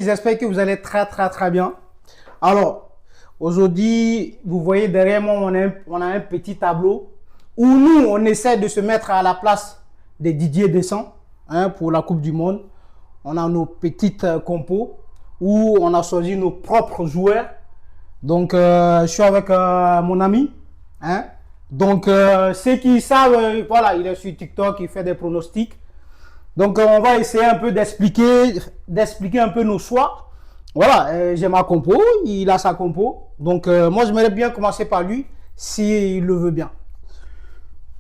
J'espère que vous allez très bien. Alors, aujourd'hui, vous voyez derrière moi, on a un petit tableau où nous, on essaie de se mettre à la place des Didier Deschamps pour la Coupe du Monde. On a nos petites compos où on a choisi nos propres joueurs. Donc, je suis avec mon ami. Hein. Donc, ceux qui savent, voilà, il est sur TikTok, il fait des pronostics. Donc, on va essayer un peu d'expliquer un peu nos choix. Voilà, j'ai ma compo, il a sa compo. Donc, moi, j'aimerais bien commencer par lui, s'il le veut bien.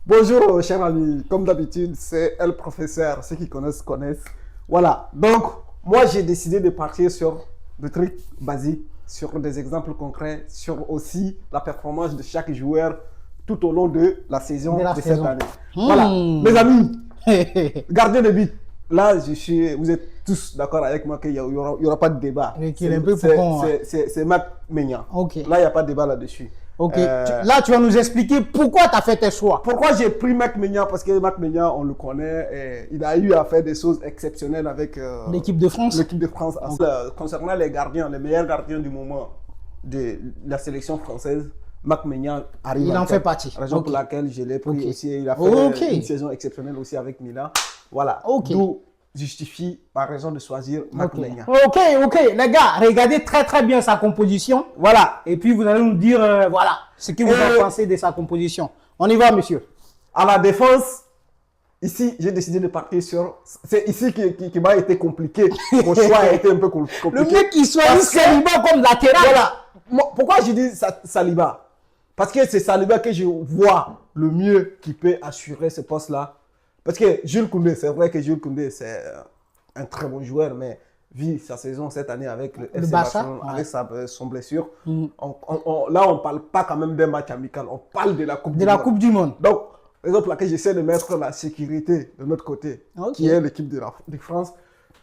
Bonjour, cher ami. Comme d'habitude, c'est El Professeur. Ceux qui connaissent, connaissent. Voilà. Donc, moi, j'ai décidé de partir sur des trucs basiques, sur des exemples concrets, sur aussi la performance de chaque joueur tout au long de la saison de cette année. Voilà. Mes amis, gardien de but. Là, vous êtes tous d'accord avec moi qu'il n'y aura pas de débat. C'est Mac Maignan. Okay. Là, il n'y a pas de débat là-dessus. Ok. Là, tu vas nous expliquer pourquoi tu as fait tes choix. Pourquoi j'ai pris Mac Maignan? Parce que Mac Maignan, on le connaît, et il a eu à faire des choses exceptionnelles avec l'équipe de France. L'équipe de France. Okay. Concernant les gardiens, les meilleurs gardiens du moment de la sélection française, Mac Maignan arrive. Il en fait partie. Raison pour laquelle je l'ai pris aussi. Il a fait une saison exceptionnelle aussi avec Milan. Voilà. D'où justifie par raison de choisir Mac Maignan. Ok. Les gars, regardez très bien sa composition. Voilà. Et puis vous allez nous dire, voilà, ce que vous en pensez de sa composition. On y va, monsieur. À la défense, ici, j'ai décidé de partir sur... C'est ici qui m'a été compliqué. Mon choix a été un peu compliqué. Le mec qui choisit Saliba comme latéral. Voilà. Pourquoi je dis Saliba? Parce que c'est Saliba que je vois le mieux qui peut assurer ce poste-là. Parce que Jules Koundé, c'est vrai que Jules Koundé, c'est un très bon joueur, mais vu sa saison cette année avec le FC Barcelone, avec son blessure, là, on ne parle pas quand même d'un match amical, on parle de la Coupe du Monde. De la Coupe du Monde. Donc, raison pour laquelle j'essaie de mettre la sécurité de notre côté, qui est l'équipe de France.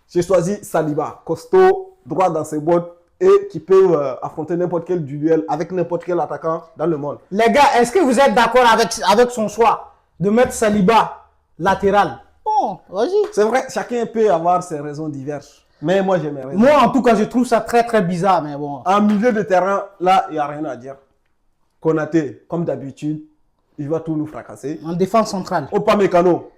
J'ai choisi Saliba, costaud, droit dans ses bottes, et qui peut affronter n'importe quel duel avec n'importe quel attaquant dans le monde. Les gars, est-ce que vous êtes d'accord avec son choix de mettre Saliba latéral? Bon, vas-y. C'est vrai, chacun peut avoir ses raisons diverses. Mais moi, j'ai mes raisons. Moi, en tout cas, je trouve ça très bizarre, mais bon. En milieu de terrain, là, il n'y a rien à dire. Konaté, comme d'habitude, il va tout nous fracasser. En défense centrale. Upamecano,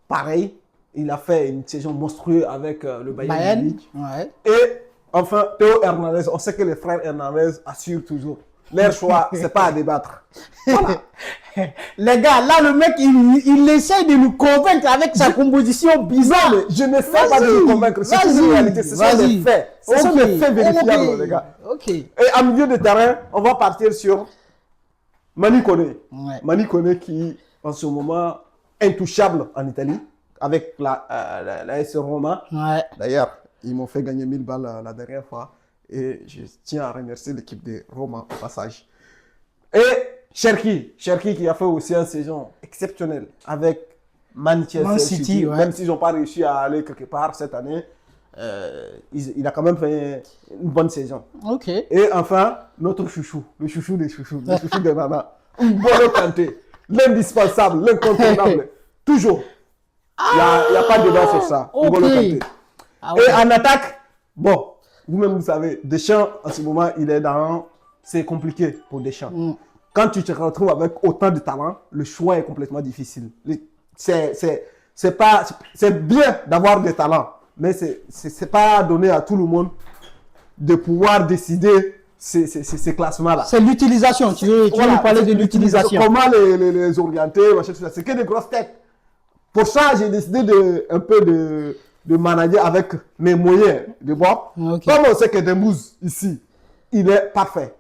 pareil. Il a fait une saison monstrueuse avec le Bayern Munich. Ouais. Et enfin, Théo Hernandez, on sait que les frères Hernandez assurent toujours. Leur choix, c'est pas à débattre. Voilà. Les gars, là, le mec, il essaye de nous convaincre avec sa composition bizarre. Non, je n'essaie pas de nous convaincre. C'est une réalité. Ce sont des faits. Ce sont des faits vérifiables, les gars. Et en milieu de terrain, on va partir sur Manu Koné. Ouais. Manu Koné qui, en ce moment, intouchable en Italie, avec la AS Roma. Ouais. D'ailleurs, ils m'ont fait gagner 1000 balles la dernière fois. Et je tiens à remercier l'équipe de Roma au passage. Et Cherki qui a fait aussi une saison exceptionnelle avec Manchester City. Ouais. Même s'ils n'ont pas réussi à aller quelque part cette année, il a quand même fait une bonne saison. Ok. Et enfin, notre chouchou, le chouchou des chouchous, le chouchou de Nana, N'Golo Kanté, l'indispensable, l'incontournable, toujours. Il n'y a pas de débat sur ça. N'Golo Kanté. Et en attaque, bon, vous-même vous savez, Deschamps, en ce moment, c'est compliqué pour Deschamps. Quand tu te retrouves avec autant de talent, le choix est complètement difficile. C'est bien d'avoir des talents, mais c'est pas donné à tout le monde de pouvoir décider ces classements-là. C'est l'utilisation, tu veux nous parler de l'utilisation. Comment les orienter, c'est que des grosses têtes. Pour ça, j'ai décidé de manager avec mes moyens de bord. Comme on sait que Dembouz, ici, il est parfait.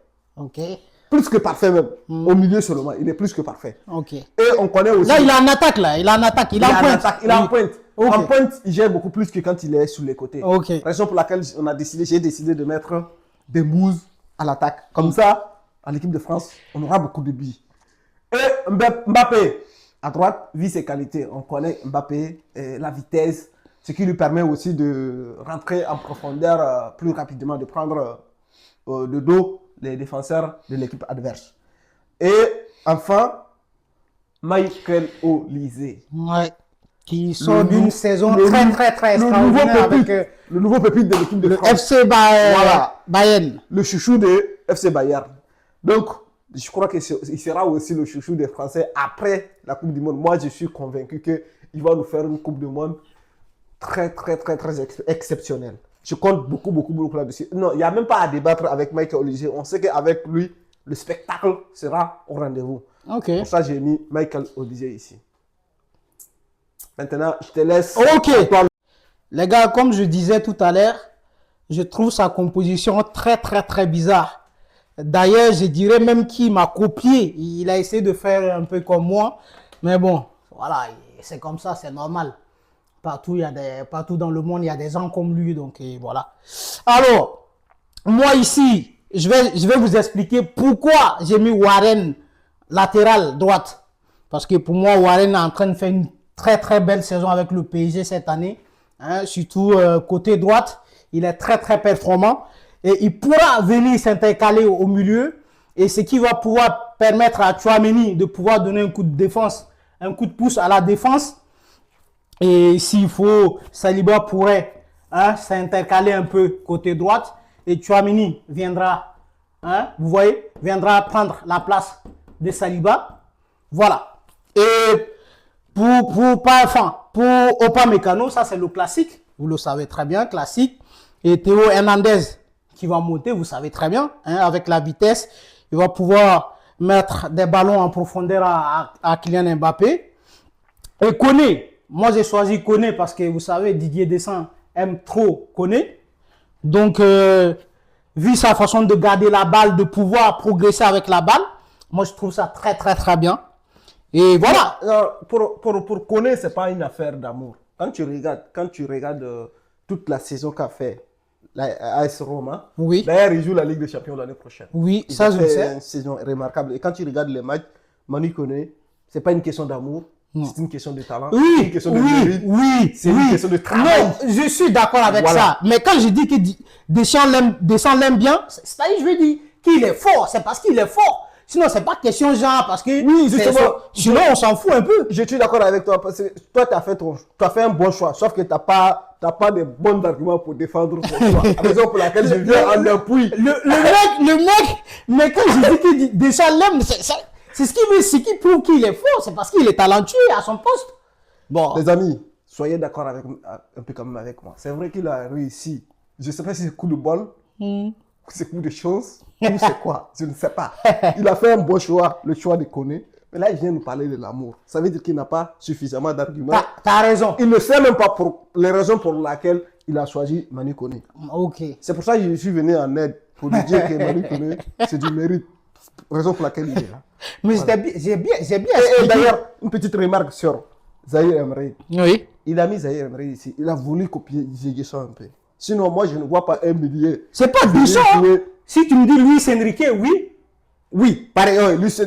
Plus que parfait même. Au milieu seulement, il est plus que parfait. Et on connaît aussi... Là, il est en attaque, là. Il est en attaque. Il est en pointe. En pointe, il gère beaucoup plus que quand il est sur les côtés. Raison pour laquelle j'ai décidé de mettre Dembouz à l'attaque. Comme ça, en équipe de France, on aura beaucoup de billes. Et Mbappé, à droite, vu ses qualités. On connaît Mbappé, la vitesse, ce qui lui permet aussi de rentrer en profondeur plus rapidement, de prendre de dos les défenseurs de l'équipe adverse. Et enfin, Michael Olise. Ouais. qui sort d'une saison le très extraordinaire avec le nouveau pépite de l'équipe de le France. FC Bayern. Le chouchou de FC Bayern. Donc, je crois qu'il sera aussi le chouchou des Français après la Coupe du Monde. Moi, je suis convaincu qu'il va nous faire une Coupe du Monde très exceptionnelle. Je compte beaucoup là-dessus. Non, il n'y a même pas à débattre avec Michael Olise. On sait qu'avec lui, le spectacle sera au rendez-vous. Ok. Pour ça, j'ai mis Michael Olise ici. Maintenant, je te laisse. Ok. Les gars, comme je disais tout à l'heure, je trouve sa composition très bizarre. D'ailleurs, je dirais même qu'il m'a copié. Il a essayé de faire un peu comme moi. Mais bon, voilà, c'est comme ça, c'est normal. Partout dans le monde, il y a des gens comme lui. Donc voilà. Alors, moi ici, je vais vous expliquer pourquoi j'ai mis Warren latéral droite. Parce que pour moi, Warren est en train de faire une très belle saison avec le PSG cette année. Hein, surtout côté droite, il est très performant. Et il pourra venir s'intercaler au milieu. Et ce qui va pouvoir permettre à Tchouaméni de pouvoir donner un coup de défense, un coup de pouce à la défense. Et s'il faut, Saliba pourrait s'intercaler un peu côté droite. Et Tchouaméni viendra, vous voyez, viendra prendre la place de Saliba. Voilà. Et pour Upamecano, ça c'est le classique. Vous le savez très bien, classique. Et Théo Hernandez qui va monter, vous savez très bien, avec la vitesse. Il va pouvoir mettre des ballons en profondeur à Kylian Mbappé. Et Koné, moi j'ai choisi Koné parce que vous savez, Didier Deschamps aime trop Koné. Donc, vu sa façon de garder la balle, de pouvoir progresser avec la balle, moi je trouve ça très bien. Et voilà. Pour Koné, ce n'est pas une affaire d'amour. Quand tu regardes toute la saison qu'a fait AS Roma, oui. D'ailleurs, il joue la Ligue des Champions l'année prochaine. Oui, ça je le sais. C'est une saison remarquable. Et quand tu regardes les matchs, Manu Koné, ce n'est pas une question d'amour, c'est une question de talent. Oui, c'est une question de mérite, c'est une question de travail. Non, je suis d'accord avec ça. Mais quand je dis que Deschamps l'aime bien, c'est-à-dire je veux dire qu'il est fort, c'est parce qu'il est fort. Sinon, c'est pas question genre parce que sinon on s'en fout un peu. Je suis d'accord avec toi parce que toi, tu as fait un bon choix, sauf que tu n'as pas de bons arguments pour défendre ton choix. La raison pour laquelle je viens en appui. Le mec, mais quand je dis que Deschamps l'aime, c'est ce qui prouve qu'il est fort, c'est parce qu'il est talentueux à son poste. Bon. Les amis, soyez d'accord un peu comme avec moi. C'est vrai qu'il a réussi. Je ne sais pas si c'est coup de bol. C'est coup de chance ou c'est quoi, je ne sais pas. Il a fait un bon choix, le choix de Koné. Mais là, il vient nous parler de l'amour. Ça veut dire qu'il n'a pas suffisamment d'arguments. T'as raison. Il ne sait même pas pour les raisons pour lesquelles il a choisi Manu Koné. Ok. C'est pour ça que je suis venu en aide pour lui dire que Manu Koné, c'est du mérite. Raison pour laquelle il est là. Mais voilà. j'ai bien Et d'ailleurs, une petite remarque sur Zahir Emery. Oui. Il a mis Zahir Emery ici. Il a voulu copier Ziguesson un peu. Sinon, moi, je ne vois pas un millier. C'est pas Deschamps. Si tu me dis Luis Enrique, oui. Oui, pareil. Si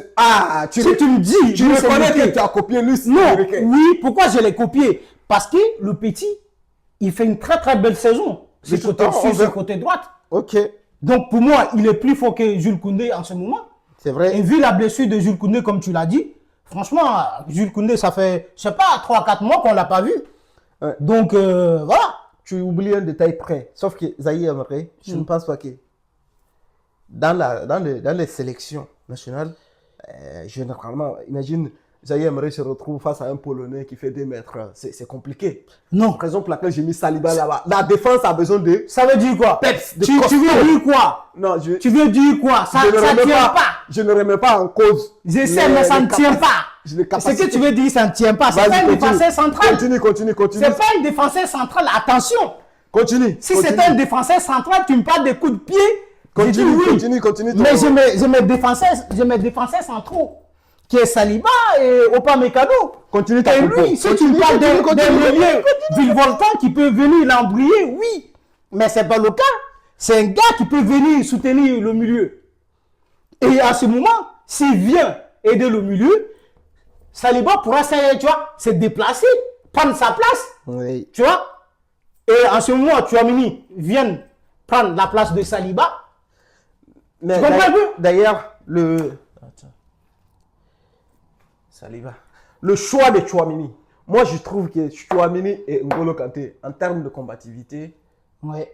tu me dis, tu reconnais que tu as copié Luis Enrique. Oui, pourquoi je l'ai copié? Parce que le petit, il fait une très belle saison. Sur ce côté droite. Ok. Donc pour moi, il est plus fort que Jules Koundé en ce moment. C'est vrai. Et vu la blessure de Jules Koundé, comme tu l'as dit, franchement, Jules Koundé, ça fait, je sais pas, 3-4 mois qu'on l'a pas vu. Ouais. Donc voilà. Tu oublies un détail près. Sauf que Zahir Emery, je ne pense pas que dans les sélections nationales, généralement, imagine Zahir Emery se retrouve face à un Polonais qui fait 2 mètres. C'est compliqué. Non. Raison pour laquelle j'ai mis Saliba là-bas. La défense a besoin de... Ça veut dire quoi? Peps, tu veux dire quoi? Non, tu veux dire quoi? Ça ne tient pas. Je ne remets pas en cause. Je sais, mais ça ne tient pas. Ce que tu veux dire, ça ne tient pas. C'est pas un défenseur central. Continue. C'est pas un défenseur central. Attention. Continue. Si c'est un défenseur central, tu me parles des coups de pied. Continue. Mais je mets défenseurs centraux. Qui est Saliba et Upamecano. Continue ta propos. Et lui, si tu me parles d'un milieu Villevoltan qui peut venir l'embrouiller, oui. Mais ce n'est pas le cas. C'est un gars qui peut venir soutenir le milieu. Et à ce moment, s'il vient aider le milieu, Saliba pourra se déplacer, prendre sa place. Oui. Tu vois? Et en ce moment, Tchouaméni vient prendre la place de Saliba. Mais tu comprends un peu? D'ailleurs, Saliba. Le choix de Tchouaméni. Moi, je trouve que Chouamini et N'Golo Kanté, en termes de combativité, Ouais.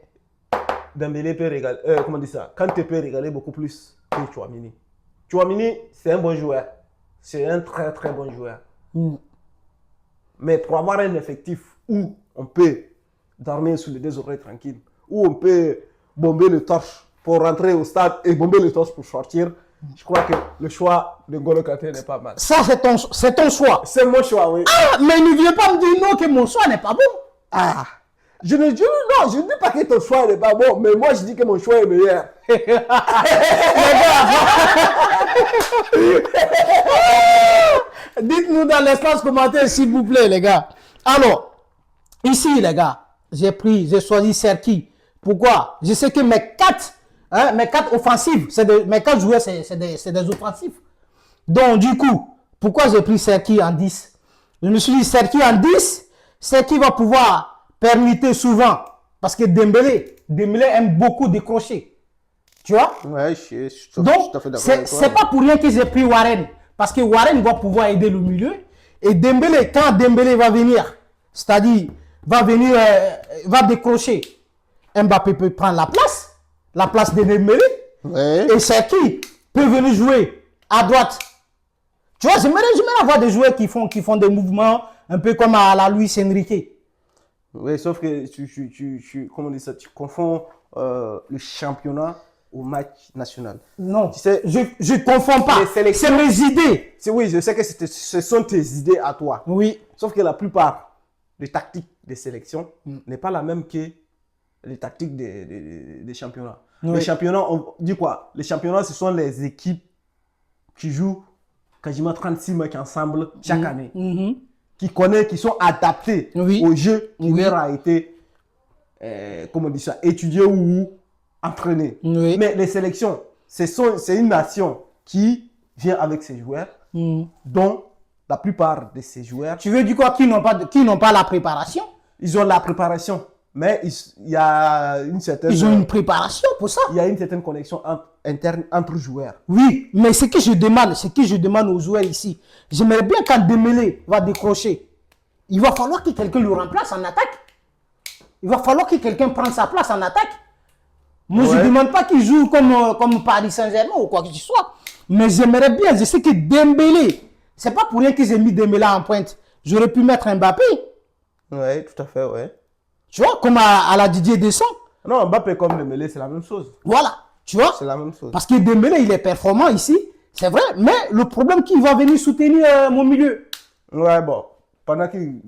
Dembélé peut régaler, comment on dit ça, Kanté peut régaler beaucoup plus que Chouamini. Chouamini, c'est un bon joueur. C'est un très très bon joueur. Mais pour avoir un effectif où on peut dormir sous les deux oreilles tranquilles, où on peut bomber le torche pour rentrer au stade et bomber le torche pour sortir, je crois que le choix de N'Golo Kanté n'est pas mal. Ça, c'est ton choix. C'est mon choix, oui. Ah, mais ne viens pas me dire non que mon choix n'est pas bon. Ah, je ne dis pas que ton choix n'est pas bon, mais moi je dis que mon choix est meilleur. Dites-nous dans l'espace commentaire, s'il vous plaît, les gars. Alors, ici, les gars, j'ai choisi Serki. Pourquoi? Je sais que mes quatre offensives, mes quatre joueurs, c'est des offensifs. Donc, du coup, pourquoi j'ai pris Serki en 10? Je me suis dit, Serki en 10, Serki va pouvoir permuter souvent. Parce que Dembélé aime beaucoup décrocher. Tu vois? Ouais, je suis tout Donc, à fait d'accord avec toi. c'est pas pour rien que j'ai pris Warren. Parce que Warren va pouvoir aider le milieu. Et Dembélé, quand Dembélé va venir, c'est-à-dire, va décrocher, Mbappé peut prendre la place de Dembélé. Ouais. Et c'est qui peut venir jouer à droite. Tu vois, j'aimerais avoir des joueurs qui font des mouvements un peu comme à la Luis Enrique. Oui, sauf que comment on dit ça, tu confonds le championnat au match national. Non, Tu sais, je ne confonds pas. les sélections- C'est mes idées. oui, je sais que ce sont tes idées à toi. Oui. Sauf que la plupart des tactiques des sélections n'est pas la même que les tactiques des championnats. Oui. Les championnats, on dit quoi? Les championnats, ce sont les équipes qui jouent quasiment 36 matchs ensemble chaque année. Qui sont adaptés Oui. au jeu qui Oui. leur a été, comment on dit ça, étudié ou entraîné. Oui. Mais les sélections, c'est une nation qui vient avec ses joueurs, dont la plupart de ces joueurs, Tu veux dire quoi? Qui n'ont pas la préparation? ils ont la préparation, mais il y a une certaine, Ils ont une préparation pour ça. il y a une certaine connexion interne entre joueurs. Oui, mais ce que je demande aux joueurs ici, j'aimerais bien quand Dembélé va décrocher, il va falloir que quelqu'un le remplace en attaque. Il va falloir que quelqu'un prenne sa place en attaque. Moi, je ne Ouais. demande pas qu'il joue comme Paris Saint-Germain ou quoi que ce soit. Mais j'aimerais bien, je sais que Dembélé, c'est pas pour rien que j'ai mis Dembélé en pointe. J'aurais pu mettre Mbappé, Oui, tout à fait, ouais. tu vois, comme à la Didier Deschamps. Non, Mbappé comme Dembélé, c'est la même chose. Voilà, tu vois. C'est la même chose. Parce que Dembélé, il est performant ici, c'est vrai, mais le problème qu'il va venir soutenir mon milieu. Ouais, bon, pendant qu'il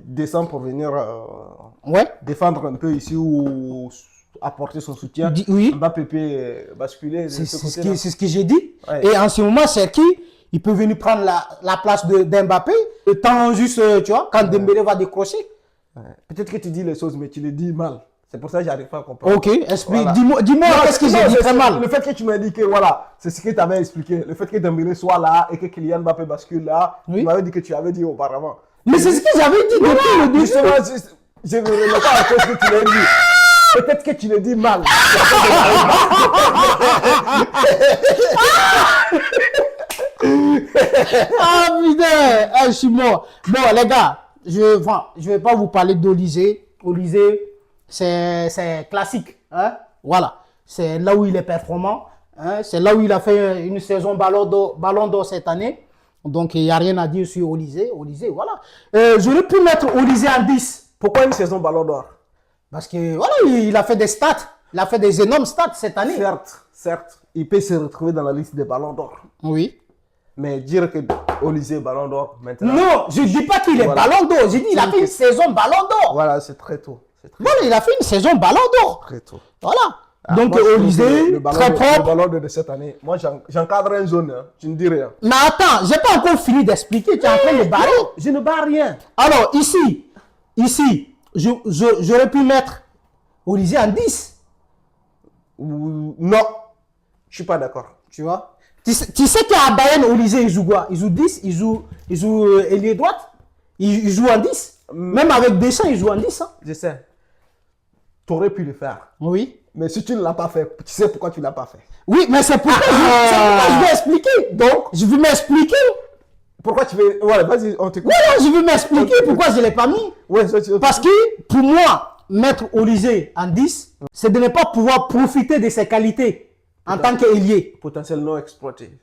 descend pour venir Ouais. défendre un peu ici ou apporter son soutien, Oui. Mbappé peut basculer de C'est ce ce côté-là. que j'ai dit. Ouais. Et en ce moment, c'est qui? Il peut venir prendre la place d'Mbappé. Le temps juste, tu vois, quand Dembélé va décrocher. Ouais. Peut-être que tu dis les choses, mais tu les dis mal. C'est pour ça que j'arrive pas à comprendre. Ok, explique. Voilà. Dis-moi qu'est-ce que j'ai dit très mal. Le fait que tu m'as dit que voilà, c'est ce que tu avais expliqué. Le fait que Dembélé soit là et que Kylian Mbappé bascule là, Oui. tu m'avais dit que tu avais dit auparavant. Mais c'est ce que j'avais dit depuis le début. Justement, je ne remets pas à cause que tu l'as dit. Peut-être que tu le dis mal. Ah putain, ah, je suis mort. Bon les gars, je vais pas vous parler d'Olysée. Olysée, c'est classique. Hein? Voilà, c'est là où il est performant. Hein? C'est là où il a fait une saison Ballon d'Or cette année. Donc il n'y a rien à dire sur Olysée. Olysée, voilà. J'aurais pu mettre Olysée en 10. Pourquoi une saison Ballon d'Or? Parce que voilà, il a fait des stats. Il a fait des énormes stats cette année. Certes, il peut se retrouver dans la liste des Ballons d'Or. Oui. Mais dire que Olysée Ballon d'Or maintenant. Non, je ne dis pas qu'il est Voilà. Ballon d'Or. J'ai dit il a fait une saison Ballon d'Or. Voilà, c'est très tôt. C'est très, Voilà, il a fait une saison Ballon d'Or. très tôt. Voilà. Ah, Donc moi, je trouve que Olysée, le ballon très le propre. Ballon d'Or de cette année, moi j'encadre une zone, hein. Tu ne dis rien. Mais attends, j'ai pas encore fini d'expliquer. Tu es en train de barrer. Je ne bats rien. Alors ici, j'aurais pu mettre Olysée en 10. Non, je suis pas d'accord. Tu vois. Tu sais qu'à Bayern, Olysée, il joue quoi? Il joue 10, il joue ailier droite. Il joue en 10. Même avec Deschamps, il joue en 10. Hein. Je sais. Tu aurais pu le faire. Oui. Mais si tu ne l'as pas fait, tu sais pourquoi tu ne l'as pas fait. Oui, mais c'est pourquoi je vais expliquer. Donc, je vais m'expliquer. Pourquoi tu veux... Voilà, vas-y, on t'écoute. Voilà, je veux m'expliquer pourquoi je ne l'ai pas mis. Ouais, Parce que pour moi, mettre Olysée en 10, c'est de ne pas pouvoir profiter de ses qualités en tant qu'ailier. Potentiel non exploité.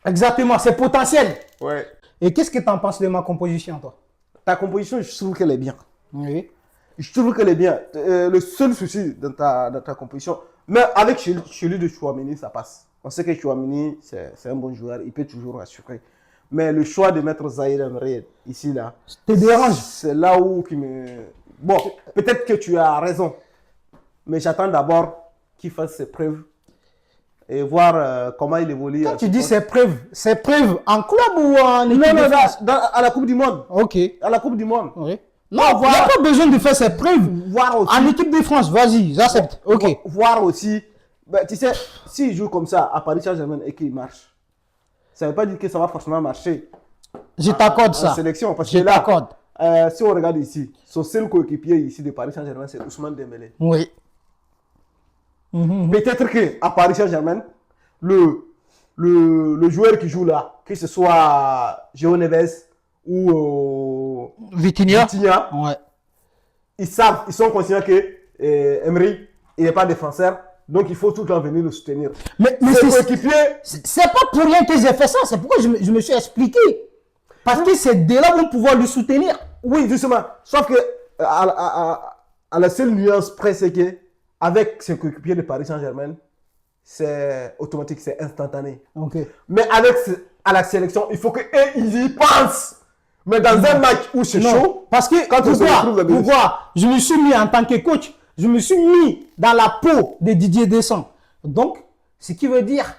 Exactement, c'est potentiel. Ouais. Et qu'est-ce que tu en penses de ma composition, toi? Ta composition, je trouve qu'elle est bien. Oui. Je trouve qu'elle est bien. Le seul souci dans ta composition, mais avec celui de Chouameni, ça passe. On sait que Chouameni, c'est un bon joueur, il peut toujours assurer. Mais le choix de mettre Zahir Emery ici, là, te dérange. C'est là où qui me... Bon, peut-être que tu as raison, mais j'attends d'abord qu'il fasse ses preuves et voir comment il évolue. Quand tu dis ses preuves en club ou en équipe Non, de France? à la Coupe du Monde. Ok. À la Coupe du Monde. Oui. Non, il n'y a pas besoin de faire ses preuves. Voir aussi, en équipe de France, vas-y, j'accepte. Ok. Voir aussi, ben, tu sais, s'il joue comme ça à Paris Saint-Germain et qu'il marche, ça ne veut pas dire que ça va forcément marcher. Je t'accorde ça. En sélection, parce Je que là, t'accorde. si on regarde ici, son seul coéquipier ici de Paris Saint-Germain, c'est Ousmane Dembélé. Oui. Peut-être qu'à Paris Saint-Germain, le joueur qui joue là, que ce soit João Neves ou Vitinha. Ouais. Ils sont conscients que Emery, il n'est pas défenseur, donc il faut tout le temps venir le soutenir. Mais c'est pas pour rien que j'ai fait ça, c'est pourquoi je me suis expliqué. Parce que ces deux-là vont pouvoir le soutenir. Oui, justement. Sauf que à la seule nuance près, c'est que avec ses coéquipiers de Paris Saint-Germain, c'est automatique, c'est instantané. Okay. Mais à la sélection, il faut qu'ils y pensent. Mais dans un match où c'est chaud, parce que pourquoi je me suis mis en tant que coach, je me suis mis dans la peau de Didier Deschamps. Donc, ce qui veut dire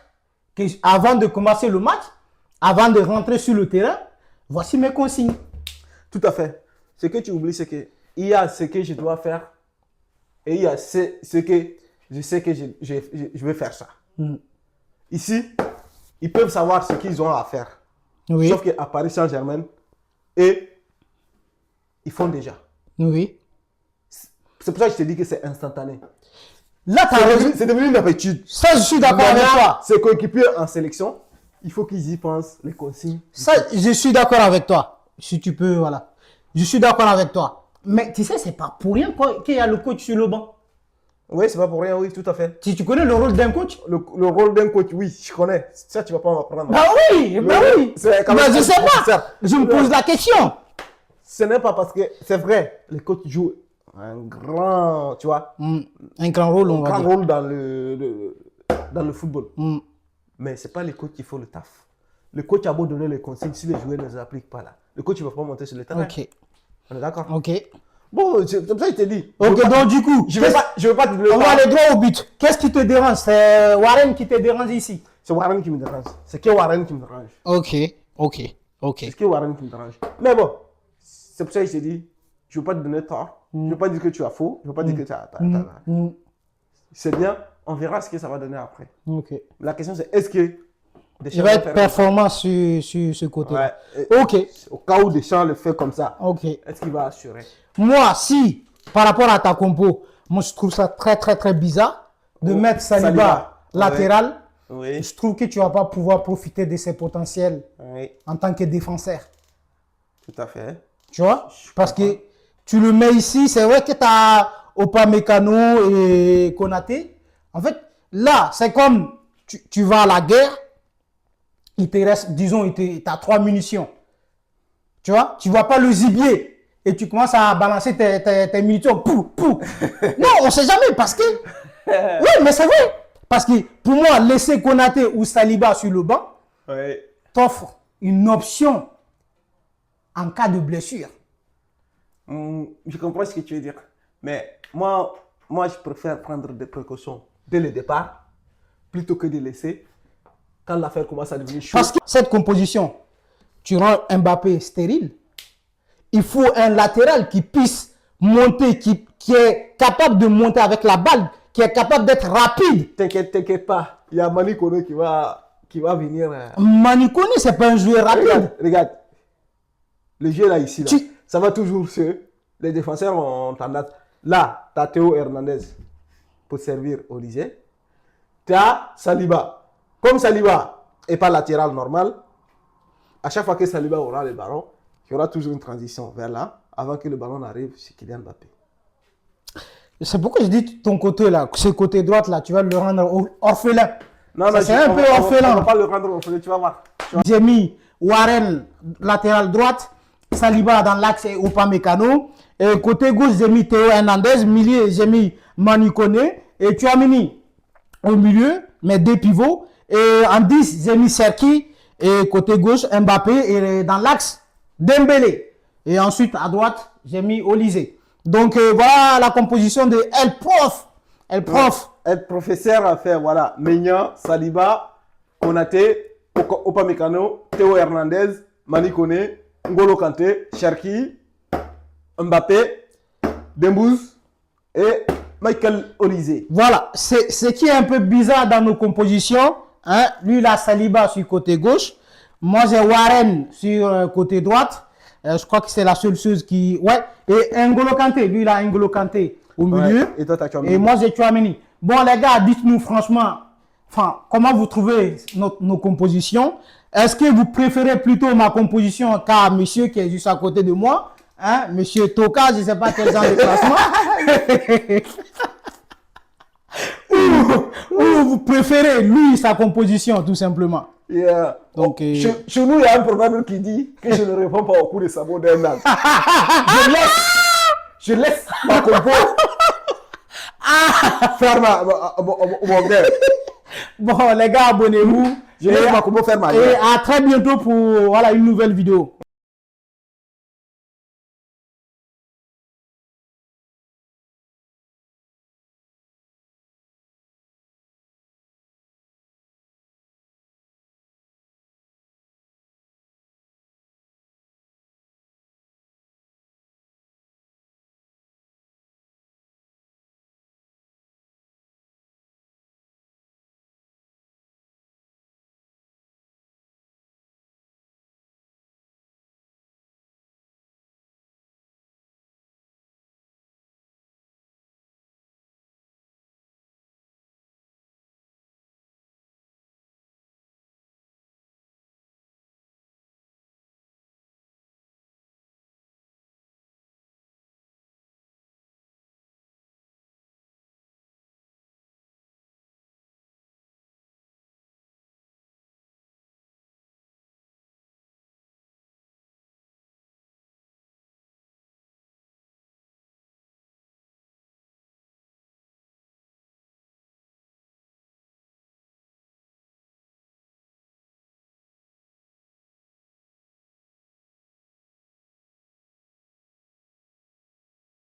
que avant de commencer le match, avant de rentrer sur le terrain, voici mes consignes. Tout à fait. Ce que tu oublies, c'est qu'il y a ce que je dois faire et il y a ce que je sais que je vais faire ça. Ici, ils peuvent savoir ce qu'ils ont à faire. Oui. Sauf qu'à Paris Saint-Germain, et ils font déjà. Oui. C'est pour ça que je te dis que c'est instantané. Là, c'est devenu une habitude. Ça, je suis d'accord avec toi. Ses coéquipiers en sélection, il faut qu'ils y pensent, les consignes. Ça, je suis d'accord avec toi. Si tu peux, voilà. Je suis d'accord avec toi. Mais tu sais, c'est pas pour rien qu'il y a le coach sur le banc. Oui, c'est pas pour rien, oui, tout à fait. Tu connais le rôle d'un coach? Le rôle d'un coach, oui, je connais. Ça, tu vas pas m'apprendre. Bah oui, bah oui. Mais je sais pas. Je me pose la question. Ce n'est pas parce que, c'est vrai, les coachs jouent un grand, tu vois. Un grand rôle, on va dire. Un grand rôle dans le football. Mais c'est pas les coachs qui font le taf. Le coach a beau donner les consignes, si les joueurs ne les appliquent pas là, le coach ne va pas monter sur le terrain. Ok. On est d'accord? Ok. Bon, c'est comme ça il te dit. Ok, donc du coup, je vais pas te donner. On va aller droit au but. Qu'est-ce qui te dérange? C'est Warren qui te dérange ici? C'est Warren qui me dérange. C'est que Warren qui me dérange. Ok. C'est que Warren qui me dérange. Mais bon, c'est pour ça que je te dis, je ne veux pas te donner tort. Je ne veux pas dire que tu as faux. Je ne veux pas dire que tu as. C'est bien, on verra ce que ça va donner après. Ok. La question c'est, est-ce que il va être performant sur ce côté-là. Ouais. Ok. Au cas où Deschamps le fait comme ça, ok. Est-ce qu'il va assurer? Moi, si, par rapport à ta compo, moi je trouve ça très bizarre de mettre Saliba latéral. Oui. Je trouve que tu ne vas pas pouvoir profiter de ses potentiels en tant que défenseur. Tout à fait. Tu vois? Parce que tu le mets ici, c'est vrai que tu as Upamecano et Konaté. En fait, là, c'est comme tu vas à la guerre. Il te reste, disons, tu as 3 munitions. Tu vois? Tu ne vois pas le gibier et tu commences à balancer tes munitions. Pou. Non, on ne sait jamais parce que... Oui, mais c'est vrai. Parce que pour moi, laisser Konaté ou Saliba sur le banc t'offre une option en cas de blessure. Je comprends ce que tu veux dire. Mais moi, je préfère prendre des précautions dès le départ plutôt que de laisser quand l'affaire commence à devenir chaude. Parce que cette composition, tu rends Mbappé stérile. Il faut un latéral qui puisse monter, qui est capable de monter avec la balle, qui est capable d'être rapide. T'inquiète pas. Il y a Manu Koné qui va venir. Manu Koné, ce n'est pas un joueur rapide. Regarde. Le jeu là, ici, là, ça va toujours sur... Les défenseurs ont tendance... Là, tu as Théo Hernandez pour servir Olysée. Tu as Saliba. Comme Saliba n'est pas latéral normal, À chaque fois que Saliba aura le ballon, il y aura toujours une transition vers là, avant que le ballon arrive chez Kylian Mbappé. C'est pourquoi je dis ton côté là, ce côté droite là, tu vas le rendre orphelin. Non, Ça, c'est un peu On orphelin. va pas le rendre orphelin, tu vas voir. J'ai mis Warren, latéral droite, Saliba dans l'axe et Upamecano. Et côté gauche, j'ai mis Théo Hernandez. Milieu, j'ai mis Manu Koné. Et tu as mis au milieu, mes 2 pivots. Et en 10, j'ai mis Serki. Et côté gauche, Mbappé. Et dans l'axe, Dembélé. Et ensuite, à droite, j'ai mis Olysée. Donc, voilà la composition de El Prof. El Prof. El professeur a fait, voilà, Meignan, Saliba, Konaté, Upamecano, Théo Hernandez, Manu Koné, N'Golo Kanté, Cherki, Mbappé, Dembouz et Michael Olysée. Voilà, c'est ce qui est un peu bizarre dans nos compositions. Hein? Lui, il a Saliba sur le côté gauche. Moi, j'ai Warren sur le côté droite. Je crois que c'est la seule chose qui... Ouais, et N'Golo Kanté. Lui, il a N'Golo Kanté au milieu. Ouais. Et toi, t'as Tchouaméni. Et moi, j'ai Tchouaméni. Bon, les gars, dites-nous franchement, comment vous trouvez nos compositions? Est-ce que vous préférez plutôt ma composition qu'à monsieur qui est juste à côté de moi? Hein? Monsieur Toka, je ne sais pas quel genre de classement. ou vous préférez lui sa composition tout simplement. Yeah. Donc, chez nous, il y a un programme qui dit que je ne réponds pas au coup de sabot d'un âne. je laisse ma compo faire mon gars. Bon les gars, abonnez-vous. Je laisse ma compo faire ma Et à très bientôt pour voilà, une nouvelle vidéo.